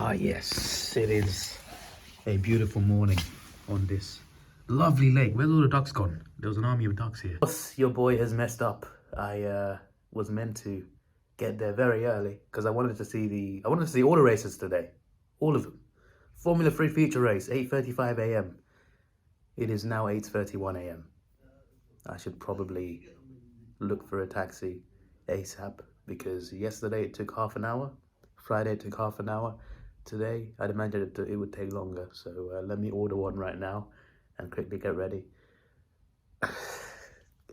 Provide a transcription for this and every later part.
Ah yes, it is a beautiful morning on this lovely lake. Where's all the ducks gone? There was an army of ducks here. Your boy has messed up. I was meant to get there very early because I wanted to see all the races today. All of them. Formula 3 feature race, 8:35 a.m. It is now 8:31 a.m. I should probably look for a taxi ASAP because yesterday it took half an hour. Friday it took half an hour. Today I'd imagine it would take longer. So let me order one right now and quickly get ready.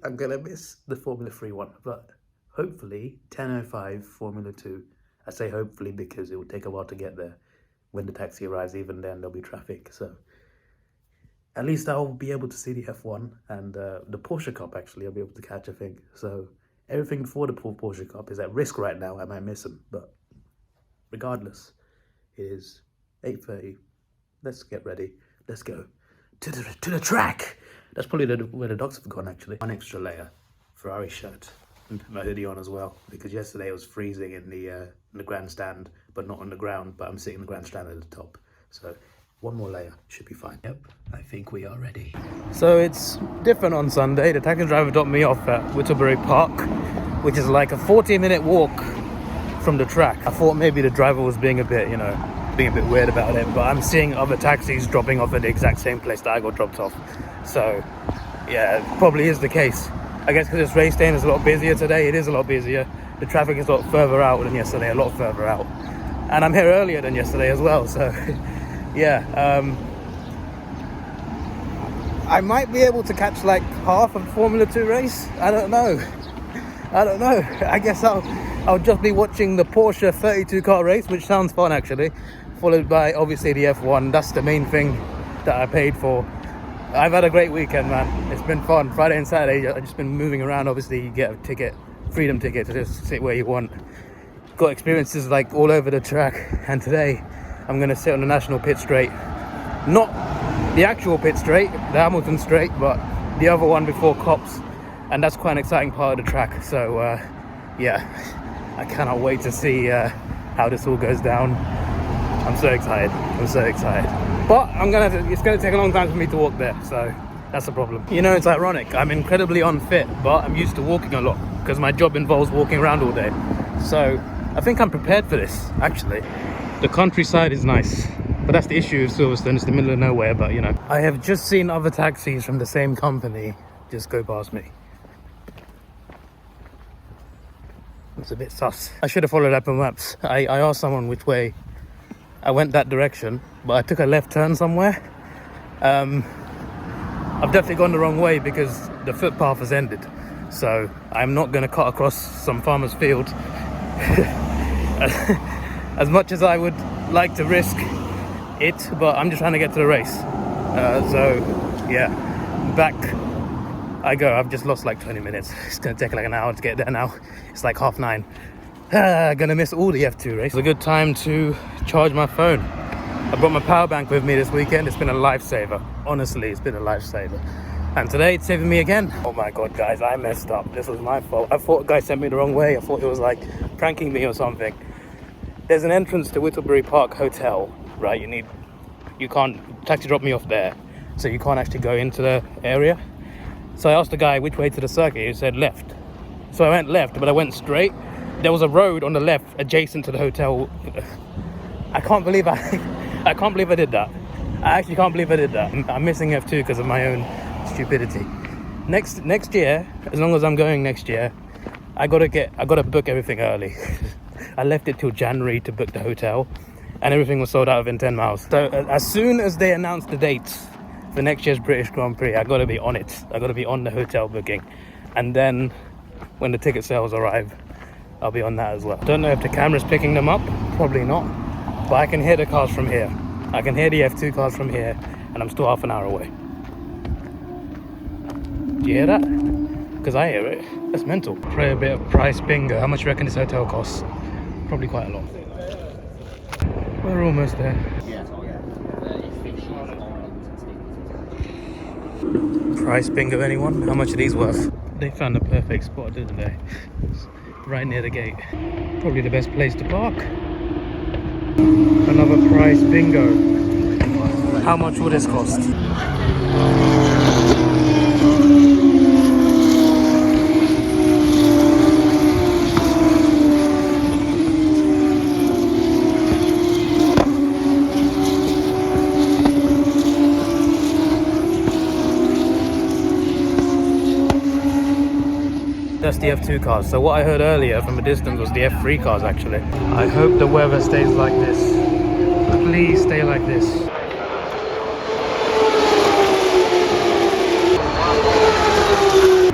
I'm gonna miss the Formula 3 one, but hopefully 10:05 Formula 2. I say hopefully because it will take a while to get there. When the taxi arrives, even then there'll be traffic. So at least I'll be able to see the F1 and the Porsche Cup. Actually, I'll be able to catch, I think. So everything before the Porsche Cup is at risk right now. I might miss them, but regardless, it is 8:30. Let's get ready. Let's go to the track. That's probably where the dogs have gone, actually. One extra layer, Ferrari shirt, and put my hoodie on as well, because yesterday it was freezing in the grandstand, but not on the ground, but I'm sitting in the grandstand at the top. So one more layer should be fine. Yep, I think we are ready. So it's different on Sunday. The taxi driver dropped me off at Whittlebury Park, which is like a 40-minute walk from the track. I thought maybe the driver was being a bit weird about it, but I'm seeing other taxis dropping off at the exact same place that I got dropped off. So yeah, it probably is the case. I guess because this race day is a lot busier today. It is a lot busier. The traffic is a lot further out than yesterday, a lot further out. And I'm here earlier than yesterday as well, so yeah. I might be able to catch like half of the Formula 2 race. I don't know. I guess I'll just be watching the Porsche 32 car race, which sounds fun actually, followed by obviously the F1. That's the main thing that I paid for. I've had a great weekend, man. It's been fun. Friday and Saturday I've just been moving around. Obviously you get a ticket, freedom ticket, to just sit where you want. Got experiences like all over the track, and today I'm going to sit on the national pit straight. Not the actual pit straight, the Hamilton straight, but the other one before Cops, and that's quite an exciting part of the track. So yeah, I cannot wait to see how this all goes down. I'm so excited. But it's gonna take a long time for me to walk there, so that's the problem. You know, it's ironic. I'm incredibly unfit, but I'm used to walking a lot because my job involves walking around all day. So I think I'm prepared for this, actually. The countryside is nice, but that's the issue of Silverstone. It's the middle of nowhere, but you know. I have just seen other taxis from the same company just go past me. It's a bit sus. I should have followed Apple Maps. I asked someone which way. I went that direction, but I took a left turn somewhere. I've definitely gone the wrong way because the footpath has ended. So I'm not going to cut across some farmer's field. As much as I would like to risk it, but I'm just trying to get to the race. So yeah, back I go. I've just lost like 20 minutes. It's going to take like an hour to get there now. It's like 9:30. Gonna miss all the F2 race. It's a good time to charge my phone. I brought my power bank with me this weekend. It's been a lifesaver. Honestly, it's been a lifesaver. And today it's saving me again. Oh my god, guys, I messed up. This was my fault. I thought a guy sent me the wrong way. I thought he was like pranking me or something. There's an entrance to Whittlebury Park Hotel, right? You can't taxi drop me off there, so you can't actually go into the area. So I asked the guy which way to the circuit. He said left. So I went left, but I went straight. There was a road on the left adjacent to the hotel. I can't believe I did that. I actually can't believe I did that. I'm missing F2 because of my own stupidity. Next year, as long as I'm going next year, I gotta book everything early. I left it till January to book the hotel, and everything was sold out within 10 miles. So as soon as they announced the dates for next year's British Grand Prix, I gotta be on it. I gotta be on the hotel booking, and then when the ticket sales arrive, I'll be on that as well. Don't know if the camera's picking them up, probably not, but I can hear the cars from here. I can hear the F2 cars from here, and I'm still half an hour away. Do you hear that? Because I hear it. That's mental. Play a bit of price bingo. How much do you reckon this hotel costs? Probably quite a lot. We're almost there. Price bingo, anyone? How much are these worth? They found the perfect spot, didn't they? Right near the gate. Probably the best place to park. Another price bingo. How much would this cost? That's the F2 cars. So what I heard earlier from a distance was the F3 cars actually. I hope the weather stays like this. Please stay like this.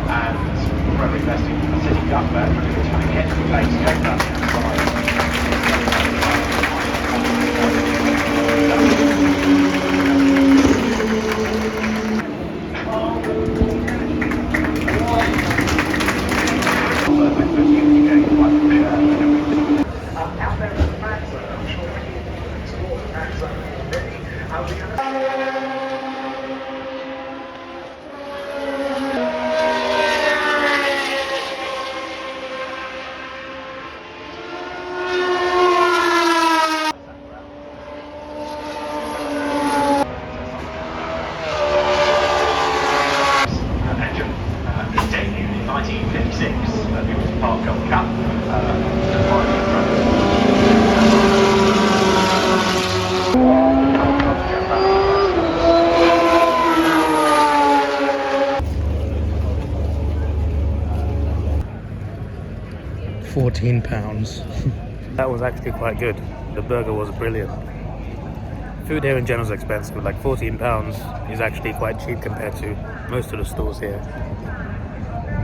And we're investing in the city government to get the place together. £14. That was actually quite good. The burger was brilliant. Food here in general is expensive, like £14 is actually quite cheap compared to most of the stores here.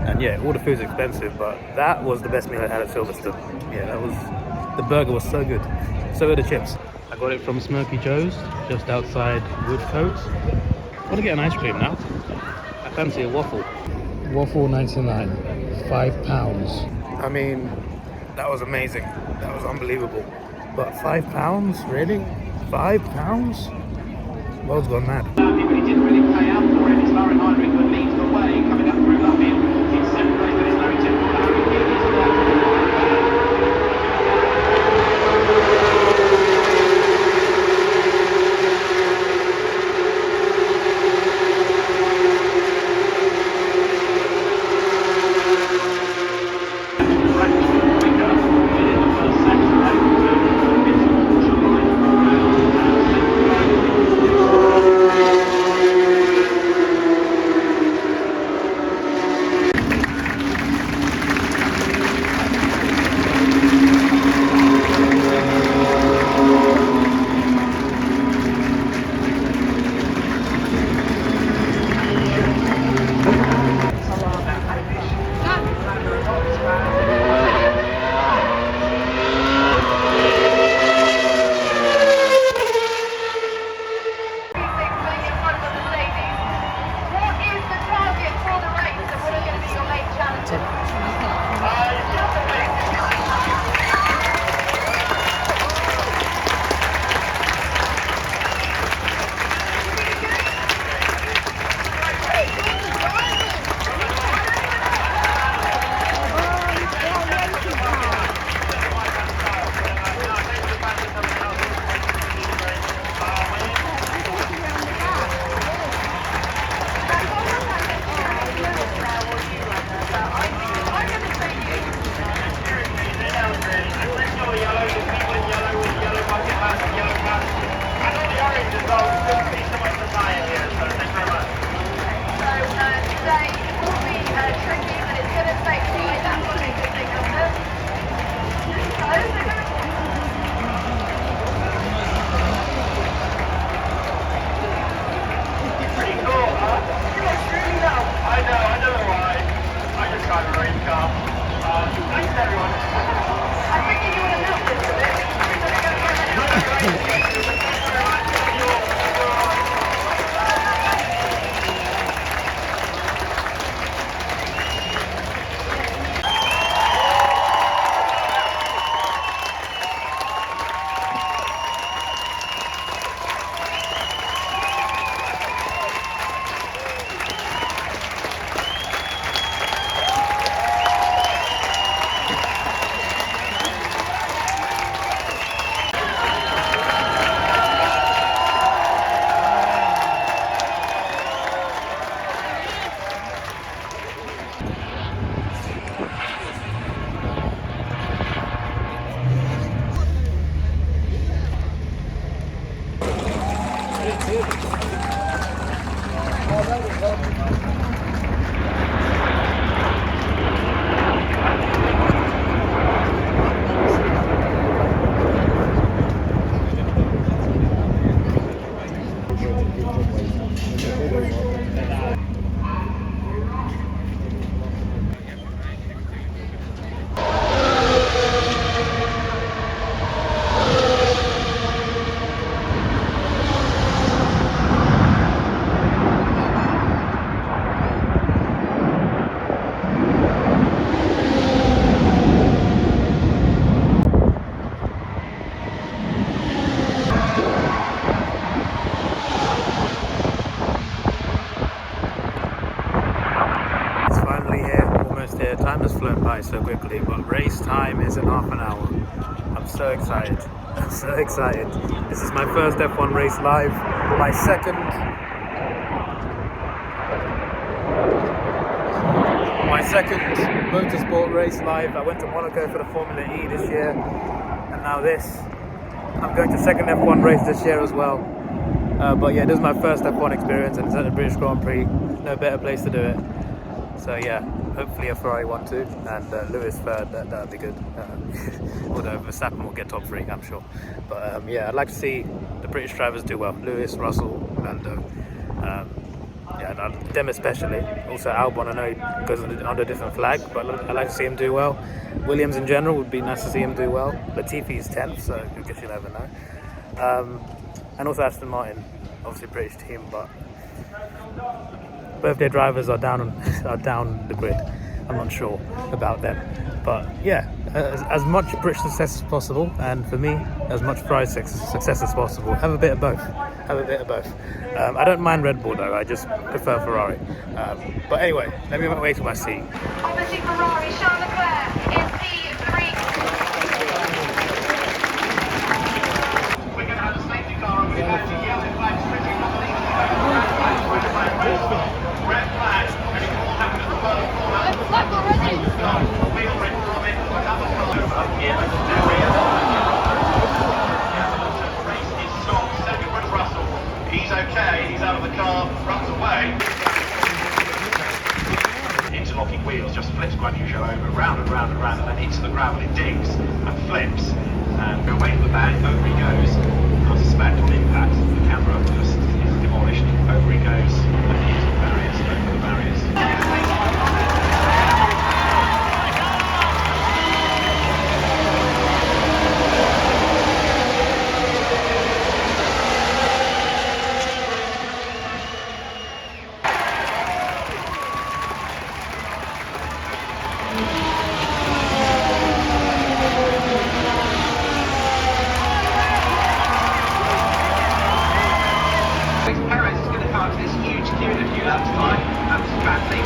And yeah, all the food's expensive, but that was the best meal I had at Silverstone. Yeah, the burger was so good. So were the chips. I got it from Smoky Joe's, just outside Woodcote. I want to get an ice cream now. I fancy a waffle. Waffle 99, £5. I mean, that was amazing. That was unbelievable. But £5? Really? £5? World's gone mad. It didn't really pay out for it. It's Lauren Heinrich that leads the way, coming up through Luffian. It's second place, but it's very typical. Harry Keane is there. so quickly, but race time is in half an hour. I'm so excited. I'm so excited. This is my first F1 race live. My second motorsport race live. I went to Monaco for the Formula E this year, and now this. I'm going to second F1 race this year as well. But yeah, this is my first F1 experience, and it's at the British Grand Prix. No better place to do it. So yeah, hopefully a Ferrari 1-2 and Lewis third. That would be good. Although Verstappen will get top 3, I'm sure. But yeah, I'd like to see the British drivers do well. Lewis, Russell, Lando. Yeah, them especially. Also Albon, I know he goes under a different flag, but I'd like to see him do well. Williams in general would be nice to see him do well. Latifi is 10th, so I guess you'll never know. And also Aston Martin, obviously British team, but both their drivers are down the grid. I'm not sure about them, but yeah, as much British success as possible, and for me, as much Ferrari success as possible. Have a bit of both. I don't mind Red Bull though. I just prefer Ferrari. But anyway, let me wait till my seat. Opposite Ferrari, Charles Leclerc in P3. We're going to have a safety car over here. Yellow flag switching on the lead. Red flag, and it all happened at the first corner. Red flag already. Wheel rid from it, another car over here. The race is stopped. Second was Russell. He's okay, he's out of the car, runs away. Interlocking wheels, just flips Guan Yu Zhou over, round and round and round, and then into the gravel it digs and flips. And away from the back, over he goes. I suspect on impact, the camera just is demolished. Over he goes, and he is the barriers, over the barriers. Perez is going to come up to this huge queue in a few laps time. That's fantastic.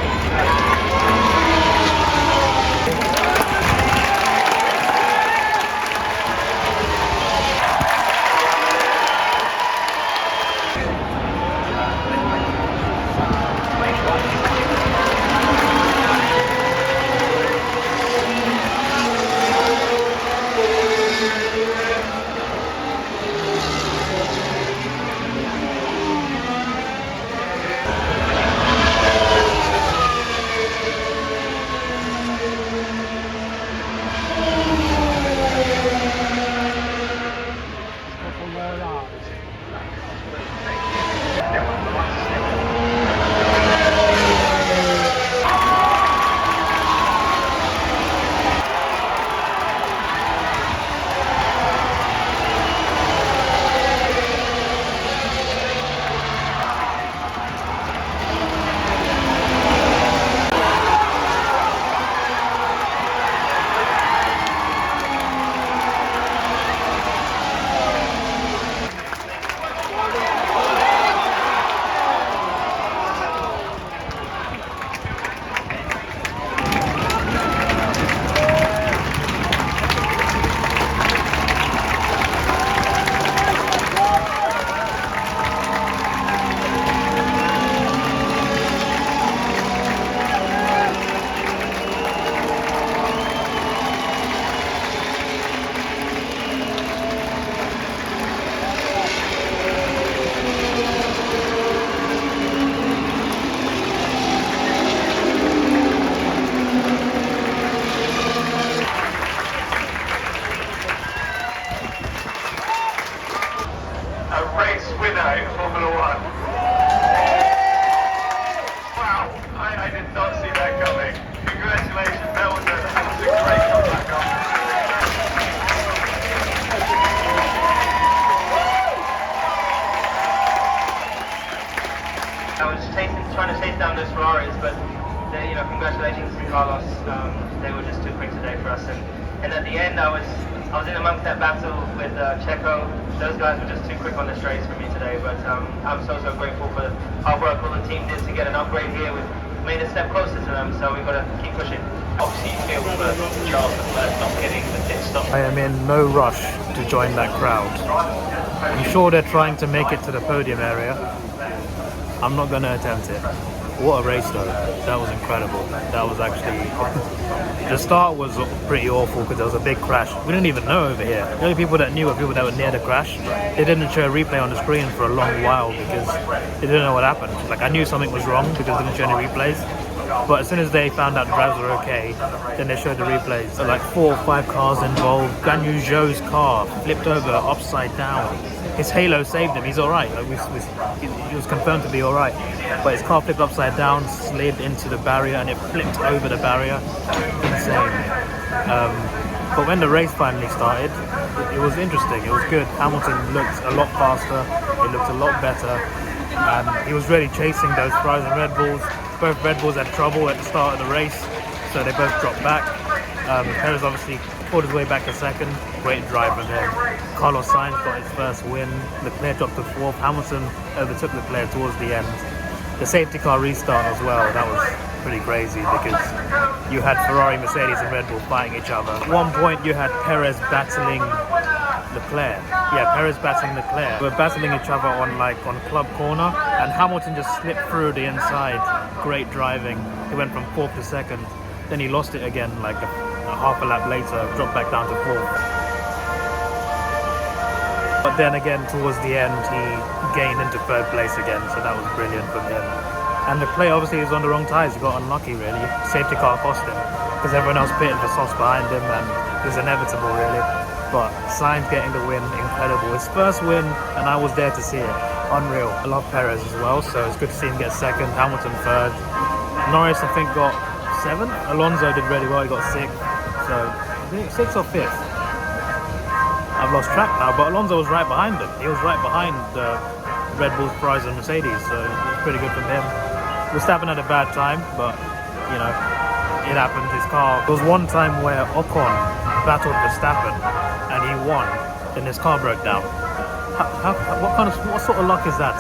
trying to chase down those Ferraris, but they, congratulations to Carlos. They were just too quick today for us. And at the end, I was in amongst that battle with Checo. Those guys were just too quick on the straights for me today. But I'm so grateful for the hard work all the team did to get an upgrade here. We've made a step closer to them, so we've got to keep pushing. Obviously, you feel for Charles Leclerc not getting the pit stop. I am in no rush to join that crowd. I'm sure they're trying to make it to the podium area. I'm not going to attempt it. What a race though. That was incredible. That was actually... The start was pretty awful because there was a big crash. We didn't even know over here. The only people that knew were people that were near the crash. They didn't show a replay on the screen for a long while because they didn't know what happened. Like, I knew something was wrong because they didn't show any replays. But as soon as they found out the drivers were okay, then they showed the replays. So like 4 or 5 cars involved. Guan Yu Zhou's car flipped over upside down. His halo saved him. He's alright. Like he was confirmed to be alright. But his car flipped upside down, slid into the barrier, and it flipped over the barrier. Insane. But when the race finally started, it was interesting. It was good. Hamilton looked a lot faster. It looked a lot better. And he was really chasing those Ferraris and Red Bulls. Both Red Bulls had trouble at the start of the race, so they both dropped back. Perez obviously pulled his way back to second. Great drive from him. Carlos Sainz got his first win. Leclerc dropped to 4th. Hamilton overtook Leclerc towards the end. The safety car restart as well, that was pretty crazy because you had Ferrari, Mercedes and Red Bull fighting each other. At one point you had Perez battling Leclerc. Yeah, Perez battling Leclerc. They were battling each other on club corner, and Hamilton just slipped through the inside. Great driving. He went from 4th to 2nd. Then he lost it again like a half a lap later, dropped back down to 4th. But then again, towards the end, he gained into 3rd place again, so that was brilliant from him. And Leclerc obviously was on the wrong tyres. He got unlucky really. Safety car cost him because everyone else pitted for softs behind him, and it was inevitable really. But Sainz getting the win, incredible. His first win, and I was there to see it. Unreal. I love Perez as well, so it's good to see him get 2nd. Hamilton 3rd. Norris I think got 7th. Alonso did really well. He got 6th. So I think 6th or 5th. I've lost track now, but Alonso was right behind him. He was right behind Red Bull's Prix and Mercedes, so it was pretty good from him. Verstappen had a bad time, but you know, it happened. His car. There was one time where Ocon battled Verstappen and he won, then his car broke down. What sort of luck is that?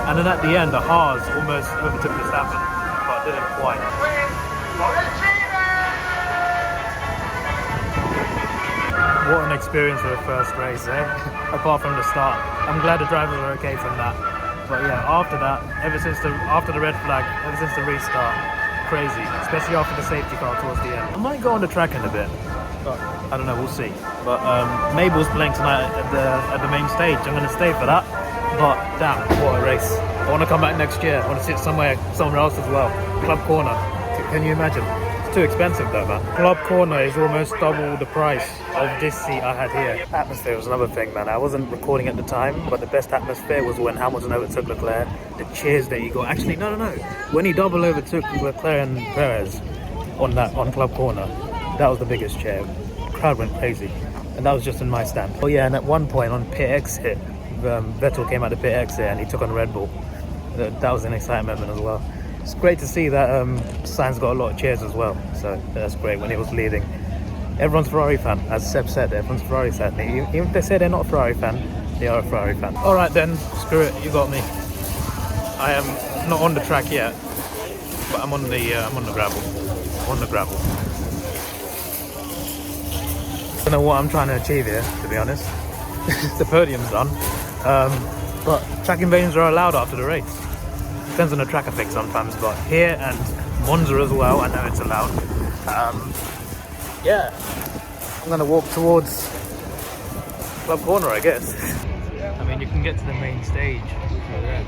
And then at the end, the Haas almost overtook Verstappen, but didn't quite. What an experience for the first race, eh? Apart from the start. I'm glad the drivers were okay from that. But yeah, after that, after the red flag, ever since the restart, crazy. Especially after the safety car towards the end. I might go on the track in a bit, but I don't know, we'll see. But Mabel's playing tonight at the main stage. I'm going to stay for that. But damn, what a race. I want to come back next year. I want to sit somewhere else as well. Club Corner. Can you imagine? It's too expensive though, man. Club Corner is almost double the price of this seat I had here. Atmosphere was another thing, man. I wasn't recording at the time, but the best atmosphere was when Hamilton overtook Leclerc. The cheers that he got. Actually, no. When he double overtook Leclerc and Perez on Club Corner, that was the biggest cheer. The crowd went crazy, and that was just in my stand. Oh yeah, and at one point on pit exit, Vettel came out the pit exit and he took on Red Bull. That was an exciting moment as well. It's great to see that Sainz got a lot of cheers as well, so that's great when he was leading. Everyone's Ferrari fan, as Seb said, everyone's Ferrari fan. Even if they say they're not a Ferrari fan, they are a Ferrari fan. Alright then, screw it, you got me. I am not on the track yet, but I'm on the gravel. On the gravel. I don't know what I'm trying to achieve here, to be honest. The podium's done. But track invaders are allowed after the race. Depends on the track I pick sometimes, but here and Monza as well, I know it's allowed. Yeah, I'm gonna walk towards Club Corner, I guess. I mean, you can get to the main stage through there,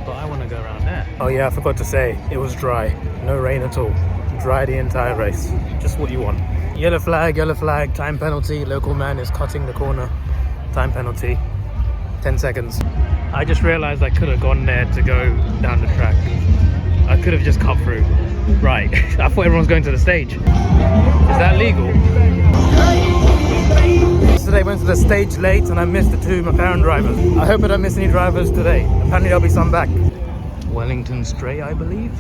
but I want to go around there. Oh yeah, I forgot to say, it was dry. No rain at all. Dry the entire race. Just what you want. Yellow flag, time penalty. Local man is cutting the corner. Time penalty. 10 seconds. I just realized I could have gone there to go down the track. I could have just cut through. Right. I thought everyone was going to the stage. Is that legal? Yesterday I went to the stage late and I missed the 2 McLaren drivers. I hope I don't miss any drivers today. Apparently there'll be some back. Wellington Stray, I believe.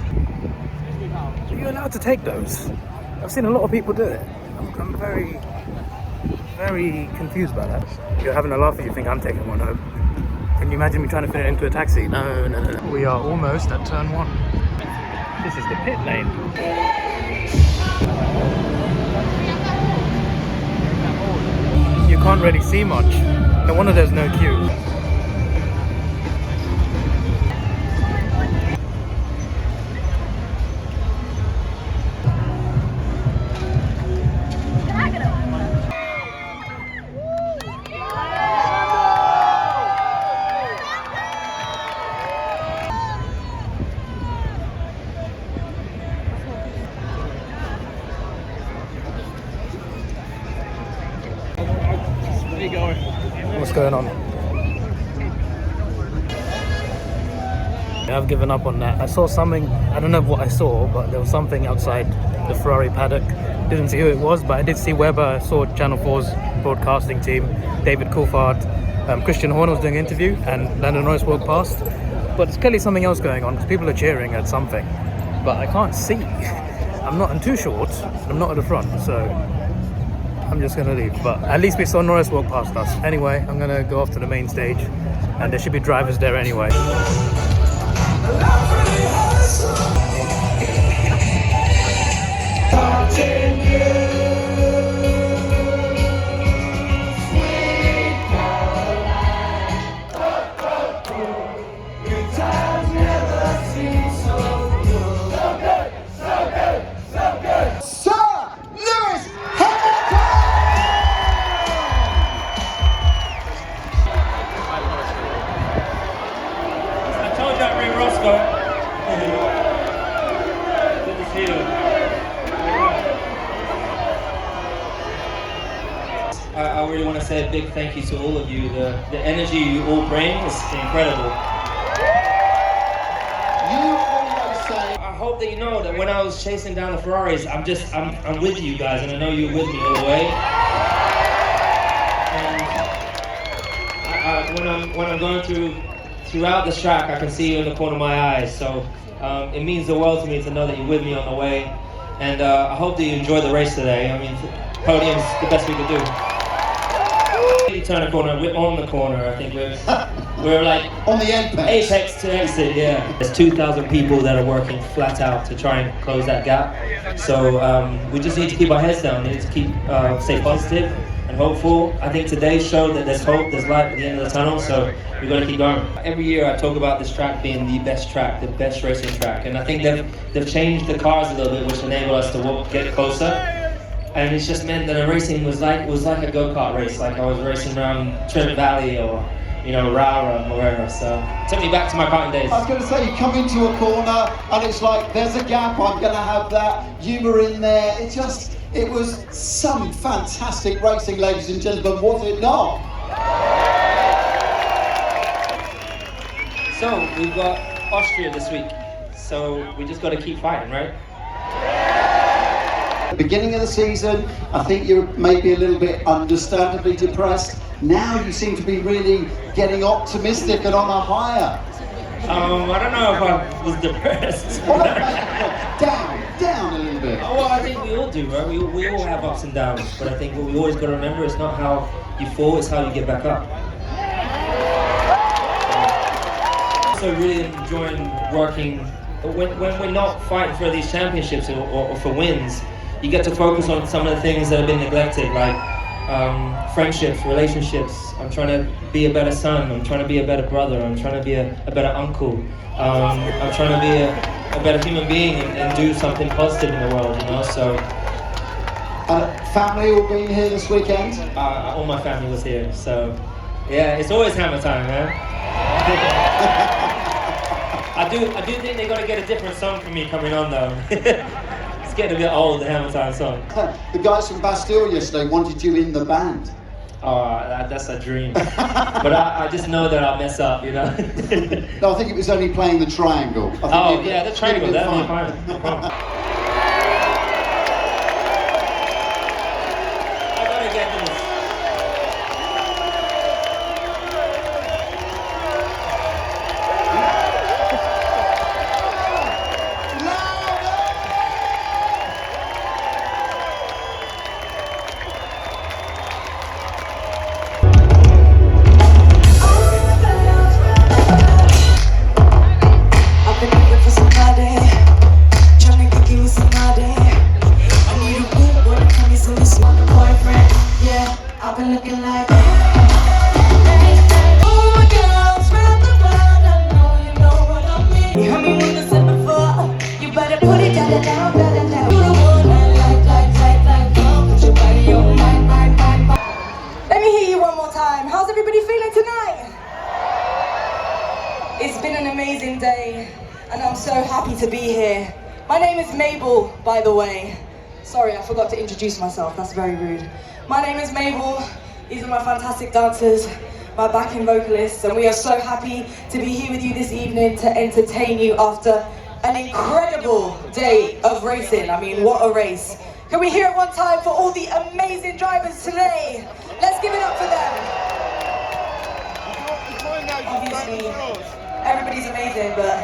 Are you allowed to take those? I've seen a lot of people do it. I'm very, very confused by that. You're having a laugh if you think I'm taking one home. Can you imagine me trying to fit it into a taxi? No. We are almost at turn 1. This is the pit lane. You can't really see much. No wonder there's no queue. What's going on? I've given up on that. I saw something, I don't know what I saw, but there was something outside the Ferrari paddock. Didn't see who it was, but I did see Weber. I saw Channel 4's broadcasting team, David Coulthard, Christian Horner was doing an interview, and Lando Norris walked past. But there's clearly something else going on, because people are cheering at something. But I can't see. I'm too short, I'm not at the front, so I'm just gonna leave. But at least we saw Norris walk past us. Anyway, I'm gonna go off to the main stage, and there should be drivers there anyway. I really want to say a big thank you to all of you. The energy you all bring is incredible. You always say, I hope that you know that when I was chasing down the Ferraris, I'm with you guys, and I know you're with me all the way. And when I'm going throughout this track, I can see you in the corner of my eyes. So it means the world to me to know that you're with me on the way. And I hope that you enjoy the race today. I mean, podium's the best we could do. You turn a corner, we're on the corner. I think we're like on the apex to exit. Yeah, there's 2,000 people that are working flat out to try and close that gap. So we just need to keep our heads down. We need to keep stay positive and hopeful. I think today showed that there's hope, there's light at the end of the tunnel. So we're going to keep going. Every year I talk about this track being the best track, the best racing track, and I think they've changed the cars a little bit, which enable us to get closer. And it's just meant that the racing was like a go-kart race, like I was racing around Trent Valley or, you know, Rara or wherever. So it took me back to my karting days. I was going to say, you come into a corner and it's like, there's a gap, I'm going to have that. You were in there. It was some fantastic racing, ladies and gentlemen, was it not? So we've got Austria this week. So we just got to keep fighting, right? Beginning of the season, I think you're maybe a little bit understandably depressed. Now you seem to be really getting optimistic and on a higher. I don't know if I was depressed. Down a little bit. Oh, well, I think we all do, right? We all have ups and downs, but I think what we always got to remember is not how you fall, it's how you get back up. So really enjoying working when we're not fighting for these championships or for wins. You get to focus on some of the things that have been neglected, like friendships, relationships. I'm trying to be a better son. I'm trying to be a better brother. I'm trying to be a better uncle. I'm trying to be a better human being and do something positive in the world, you know. So. Family all being here this weekend? All my family was here, so yeah, it's always hammer time, man. I do think they're gonna get a different song from me coming on though. It's getting a bit old, the hammer time song. The guys from Bastille yesterday wanted you in the band. Oh, that's a dream. But I just know that I'll mess up, you know. No, I think it was only playing the triangle. Oh yeah, the triangle, that'll be fine. No problem. I gotta get this. tonight? It's been an amazing day, and I'm so happy to be here. My name is Mabel, by the way. Sorry, I forgot to introduce myself, that's very rude. My name is Mabel, these are my fantastic dancers, my backing vocalists, and we are so happy to be here with you this evening to entertain you after an incredible day of racing. I mean, what a race. Can we hear it one time for all the amazing drivers today? Let's give it up for them. Obviously, everybody's amazing, but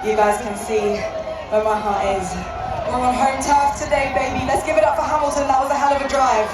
you guys can see where my heart is. We're on home turf today, baby. Let's give it up for Hamilton. That was a hell of a drive.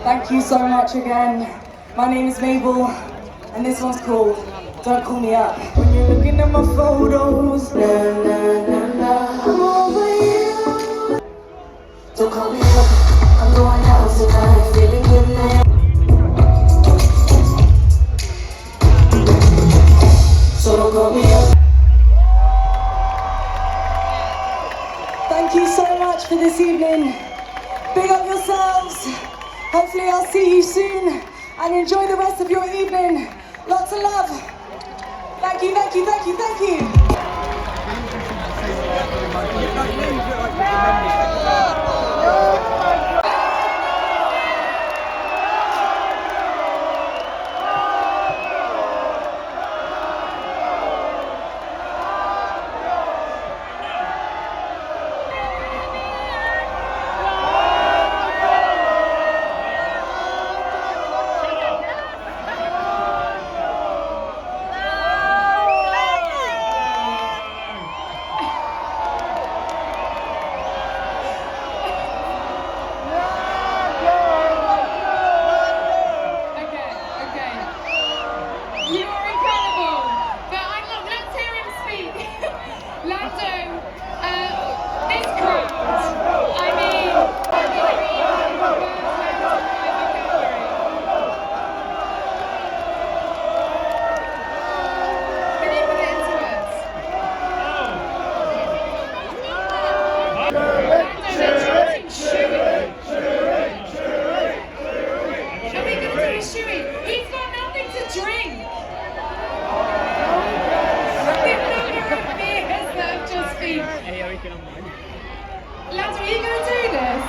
Thank you so much again. My name is Mabel, and this one's called Don't Call Me Up. When you're looking at my photos, na na na na, I'm over you. Don't call me up, I'm going out tonight, feeling good now. So don't call me up. Thank you so much for this evening. Big up yourselves. Hopefully I'll see you soon, and enjoy the rest of your evening. Lots of love. Thank you, thank you, thank you, thank you. Lads, are you going to do this?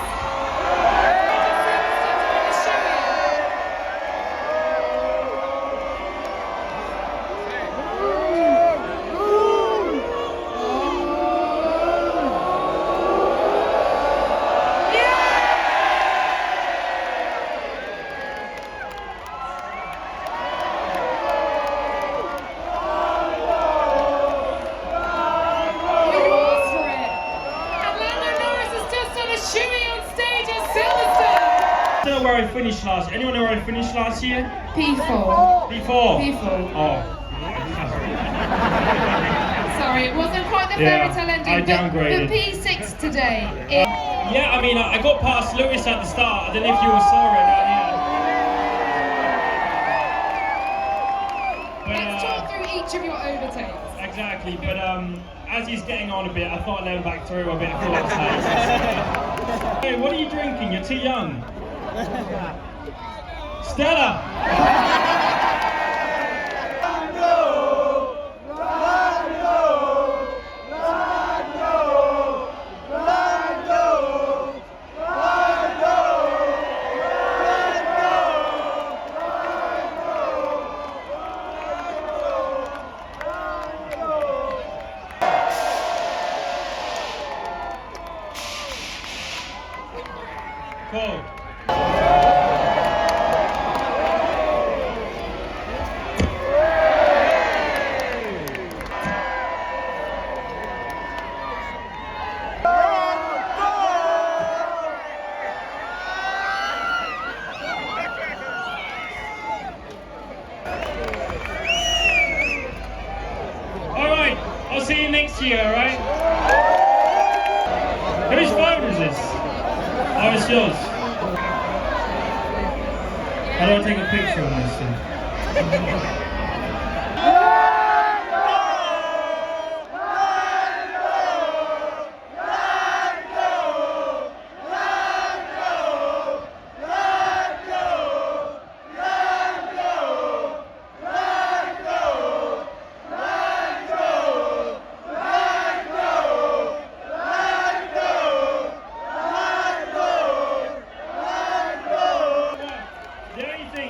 Where I finished last. Anyone know where I finished last year? P4. P4. P4. Oh. Sorry, it wasn't quite the fairy tale ending. I downgraded. But P6 today. Yeah, I mean, I got past Lewis at the start. I don't know if you all saw it. Let's talk through each each of your overtakes. Exactly, but as he's getting on a bit, I thought I'd let him back through a bit of full Hey, what are you drinking? You're too young. Stella! Cool. Alright, I'll see you next year, alright? Whose phone is this? Oh, it's yours. How do I take a picture on this thing?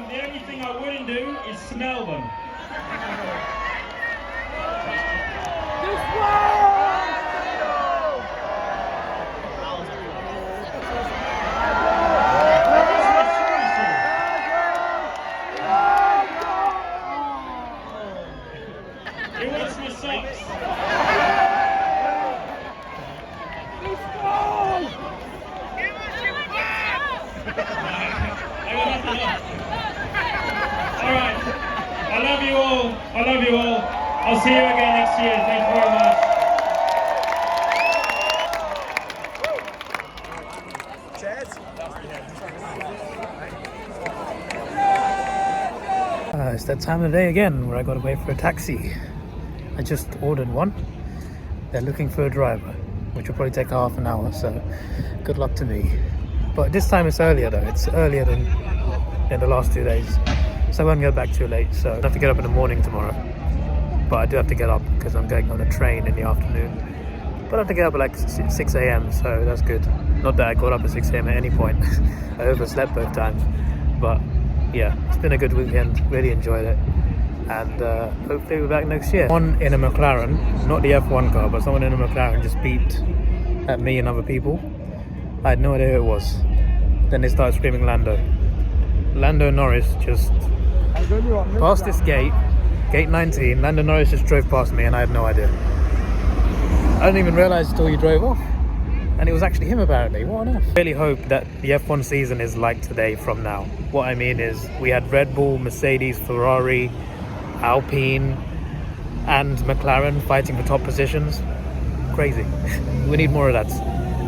The only thing I wouldn't do is smell them. It wants my socks. I got nothing else. Alright, I love you all. I love you all. I'll see you again next year. Thank you very much. It's that time of the day again where I gotta wait for a taxi. I just ordered one. They're looking for a driver, which will probably take half an hour, so good luck to me. But this time it's earlier though. It's earlier than the last 2 days. So I won't get back too late, so I have to get up in the morning tomorrow. But I do have to get up because I'm going on a train in the afternoon. But I have to get up at like 6 a.m, so that's good. Not that I got up at 6 a.m. at any point. I overslept both times. But yeah, it's been a good weekend, really enjoyed it. And hopefully we're back next year. One in a McLaren, not the F1 car, but someone in a McLaren just beeped at me and other people. I had no idea who it was. Then they started screaming Lando. Lando Norris just past this gate, gate 19, Lando Norris just drove past me and I had no idea. I didn't even realise until he drove off. And it was actually him apparently. What on earth? I really hope that the F1 season is like today from now. What I mean is we had Red Bull, Mercedes, Ferrari, Alpine and McLaren fighting for top positions. Crazy. We need more of that.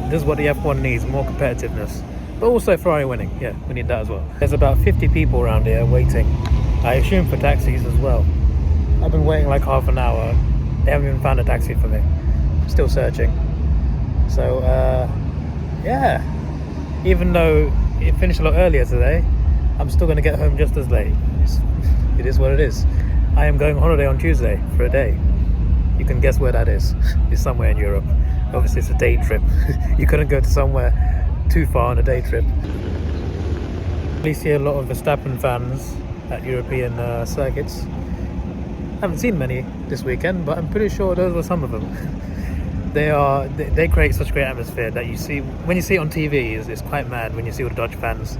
This is what the F1 needs, more competitiveness. But also Ferrari winning, yeah, we need that as well. There's about 50 people around here waiting. I assume for taxis as well. I've been waiting like half an hour. They haven't even found a taxi for me. Still searching. So, yeah. Even though it finished a lot earlier today, I'm still going to get home just as late. It is what it is. I am going on holiday on Tuesday for a day. You can guess where that is. It's somewhere in Europe. Obviously it's a day trip. You couldn't go to somewhere too far on a day trip. We see a lot of Verstappen fans at European circuits. Haven't seen many this weekend, but I'm pretty sure those were some of them. They create such great atmosphere that you see when you see it on TV. It's quite mad when you see all the Dutch fans.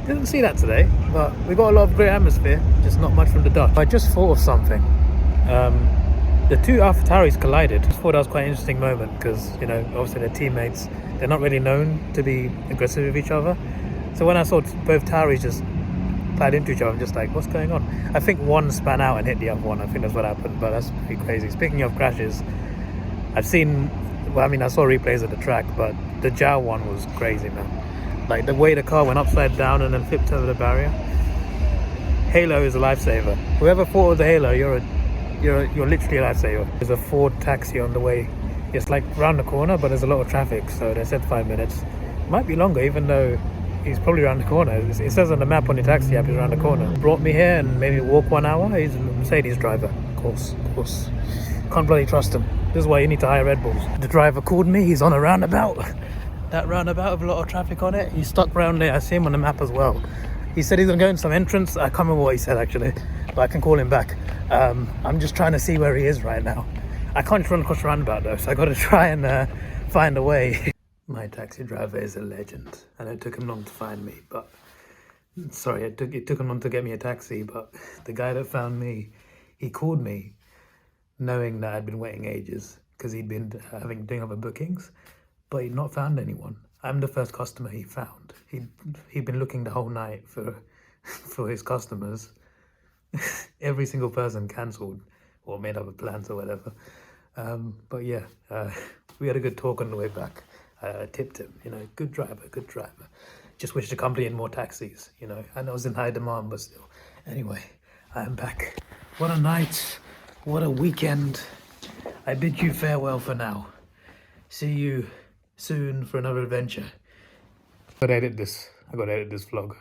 Didn't see that today, but we got a lot of great atmosphere, just not much from the Dutch. I just thought of something. The two AlphaTauris collided. I thought that was quite an interesting moment because, you know, obviously they're teammates. They're not really known to be aggressive with each other. So when I saw both Tauris just collide into each other, I'm just like, what's going on? I think one span out and hit the other one. I think that's what happened, but that's pretty crazy. Speaking of crashes, I saw replays of the track, but the Zhao one was crazy, man. Like the way the car went upside down and then flipped over the barrier. Halo is a lifesaver. Whoever thought of the Halo, you're a you're literally allowed to say there's a Ford taxi on the way. It's like round the corner, but there's a lot of traffic, so they said 5 minutes. Might be longer, even though he's probably around the corner. It says on the map on your taxi app he's around the corner. Brought me here and made me walk 1 hour. He's a Mercedes driver, of course. Can't bloody trust him. This is why you need to hire Red Bulls. The driver called me. He's on a roundabout. That roundabout with a lot of traffic on it. He's stuck round there. I see him on the map as well. He said he's gonna go in some entrance. I can't remember what he said actually, but I can call him back. I'm just trying to see where he is right now. I can't just run across the roundabout though, so I got to try and find a way. My taxi driver is a legend, and it took him long to find me. But sorry, it took him long to get me a taxi. But the guy that found me, he called me, knowing that I'd been waiting ages because he'd been doing other bookings, but he'd not found anyone. I'm the first customer he found. He'd been looking the whole night for his customers. Every single person cancelled or made other plans or whatever. But yeah, we had a good talk on the way back. I tipped him, good driver. Just wish the company had more taxis, I know it was in high demand, but still. Anyway, I am back. What a night, what a weekend. I bid you farewell for now. See you soon for another adventure. I gotta edit this vlog.